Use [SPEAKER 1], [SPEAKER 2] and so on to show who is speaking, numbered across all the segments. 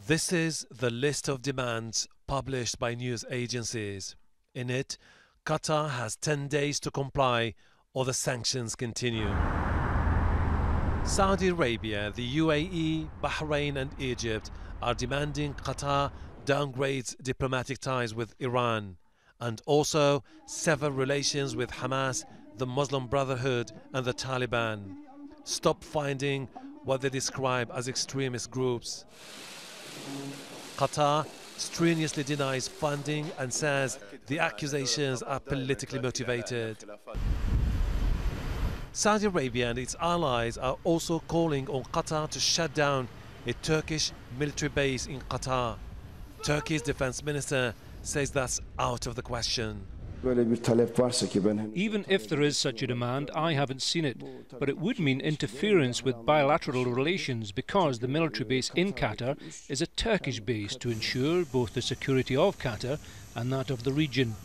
[SPEAKER 1] This is the list of demands published by news agencies. In it, Qatar has 10 days to comply or the sanctions continue. Saudi Arabia, the UAE, Bahrain and Egypt are demanding Qatar downgrades diplomatic ties with Iran and also sever relations with Hamas, the Muslim Brotherhood and the Taliban. Stop funding what they describe as extremist groups. Qatar strenuously denies funding and says the accusations are politically motivated. Saudi Arabia and its allies are also calling on Qatar to shut down a Turkish military base in Qatar. Turkey's defense minister says that's out of the question.
[SPEAKER 2] Even if there is such a demand, I haven't seen it. But it would mean interference with bilateral relations because the military base in Qatar is a Turkish base to ensure both the security of Qatar and that of the region.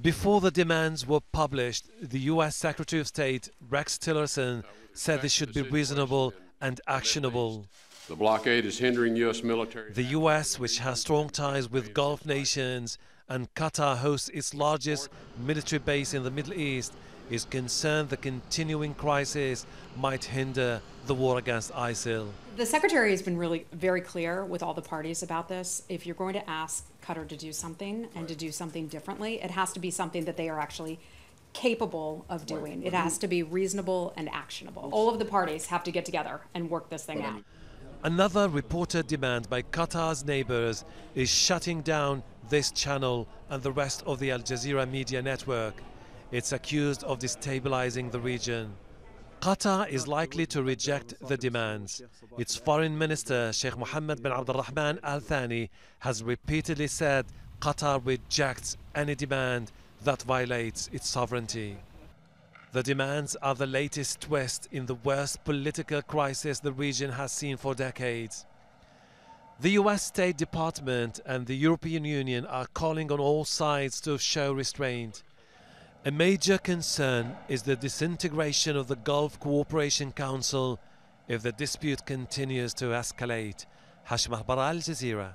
[SPEAKER 1] Before the demands were published, the US Secretary of State Rex Tillerson said they should be reasonable and actionable.
[SPEAKER 3] The blockade is hindering U.S. military.
[SPEAKER 1] The US, which has strong ties with Gulf nations, and Qatar hosts its largest military base in the Middle East, is concerned the continuing crisis might hinder the war against ISIL.
[SPEAKER 4] The Secretary has been really very clear with all the parties about this. If you're going to ask Qatar to do something and to do something differently, it has to be something that they are actually capable of doing. It has to be reasonable and actionable. All of the parties have to get together and work this thing out.
[SPEAKER 1] Another reported demand by Qatar's neighbors is shutting down this channel and the rest of the Al Jazeera media network. It's accused of destabilizing the region. Qatar is likely to reject the demands. Its foreign minister, Sheikh Mohammed bin Abdulrahman Al Thani, has repeatedly said Qatar rejects any demand that violates its sovereignty. The demands are the latest twist in the worst political crisis the region has seen for decades. The US State Department and the European Union are calling on all sides to show restraint. A major concern is the disintegration of the Gulf Cooperation Council if the dispute continues to escalate. Hashem Ahelbarra, Al Jazeera.